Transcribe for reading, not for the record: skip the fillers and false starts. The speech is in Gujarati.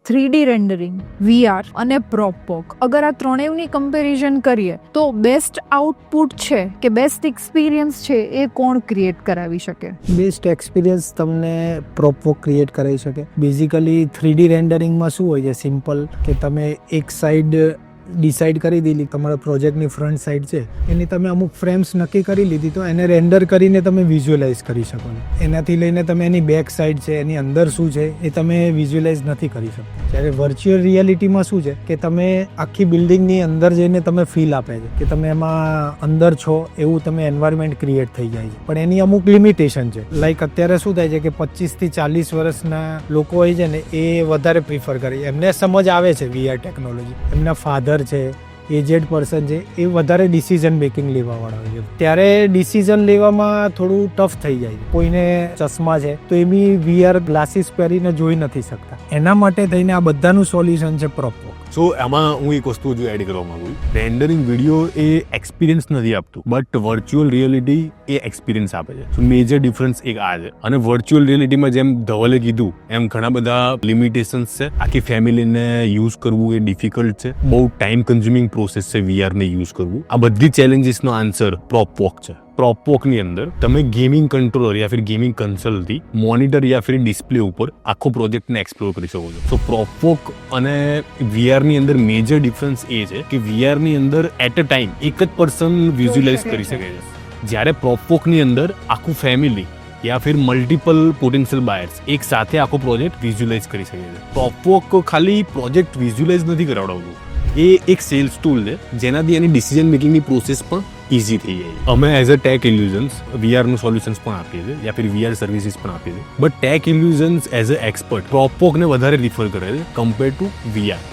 3D રેન્ડરિંગ, VR અને પ્રોપવોક, અગર આ ત્રણેયની કમ્પેરિઝન કરીએ તો બેસ્ટ આઉટપુટ છે કે બેસ્ટ એક્સપિરિયન્સ છે એ કોણ ક્રિએટ કરાવી શકે? બેસ્ટ એક્સપિરિયન્સ તમને પ્રોપવોક ક્રિએટ કરાવી શકે. બેઝિકલી 3D રેન્ડરિંગમાં શું હોય છે, સિમ્પલ કે તમે એક સાઈડ ડિસાઇડ કરી દીધી, તમારા પ્રોજેક્ટની ફ્રન્ટ સાઈડ છે એની તમે અમુક ફ્રેમ્સ નક્કી કરી લીધી, તો એને રેન્ડર કરીને તમે વિઝ્યુઅલાઇઝ કરી શકો. એનાથી લઈને તમે એની બેક સાઈડ છે, એની અંદર શું છે એ તમે વિઝ્યુઅલાઇઝ નથી કરી શકતા. જ્યારે વર્ચ્યુઅલ રિયાલિટીમાં શું છે કે તમે આખી બિલ્ડિંગની અંદર જઈને તમે ફીલ આપે છે કે તમે એમાં અંદર છો એવું તમે એન્વાયરમેન્ટ ક્રિએટ થઈ જાય છે. પણ એની અમુક લિમિટેશન છે. લાઈક અત્યારે શું થાય છે કે 25 થી 40 વર્ષના લોકો હોય છે ને એ વધારે પ્રિફર કરે, એમને સમજ આવે છે VR ટેકનોલોજી. એમના ફાધર છે, એજેડ પર્સન છે, એ વધારે ડિસિઝન મેકિંગ લેવાવાળા હોય છે. ત્યારે ડિસિઝન લેવામાં થોડું ટફ થઈ જાય છે. કોઈને ચશ્મા છે તો એ બી VR ગ્લાસીસ પહેરીને જોઈ નથી શકતા. એના માટે થઈને આ બધાનું સોલ્યુશન છે પ્રોપવોક. સો આમાં હું એક વસ્તુ હજુ એડ કરવા માંગુ છું. રેન્ડરિંગ વિડીયો એ એક્સપિરિયન્સ નથી આપતું, but virtual reality A experience આપે છે. સો મેજર ડિફરન્સ એક આ છે. અને વર્ચ્યુઅલ રિયાલિટીમાં જેમ ધવલે કીધું એમ ઘણા બધા લિમિટેશન્સ છે. આખી ફેમિલીને યુઝ કરવું એ ડિફિકલ્ટ છે. બહુ ટાઈમ કન્ઝ્યુમિંગ પ્રોસેસ છે VR ને યુઝ કરવું. આ બધી ચેલેન્જીસનો આન્સર પ્રોપવોક છે. પ્રોપવોકની અંદર તમે ગેમિંગ કંટ્રોલર યા ફિર ગેમિંગ કન્સોલથી મોનિટર યા ફિર ડિસ્પ્લે ઉપર આખો પ્રોજેક્ટને એક્સપ્લોર કરી શકો છો. સો પ્રોપવોક અને VR ની અંદર મેજર ડિફરન્સ એ છે કે VR ની અંદર એટ અ ટાઈમ એક જ પર્સન વિઝ્યુઅલાઇઝ કરી શકે છે, જ્યારે પ્રોપવોકની અંદર આખું ફેમિલી યા ફિર મલ્ટિપલ પોટેન્શિયલ બાયર્સ એક સાથે આખો પ્રોજેક્ટ વિઝ્યુઅલાઇઝ કરી શકે છે. પ્રોપવોક ખાલી પ્રોજેક્ટ વિઝ્યુઅલાઇઝ નથી કરાવડાવતું, એ એક સેલ્સ ટૂલ છે જેનાથી એની ડિસિઝન મેકિંગની પ્રોસેસ પણ ઇઝી થઈ જાય. અમે એઝ અ ટેક ઇલ્યુઝન્સ VR નું સોલ્યુશન્સ પણ આપીએ છીએ યા ફિર VR સર્વિસીસ પણ આપીએ છીએ. But tech illusions as a expert પ્રોપવોકને વધારે રિફર કરે છે કમ્પેર ટુ VR.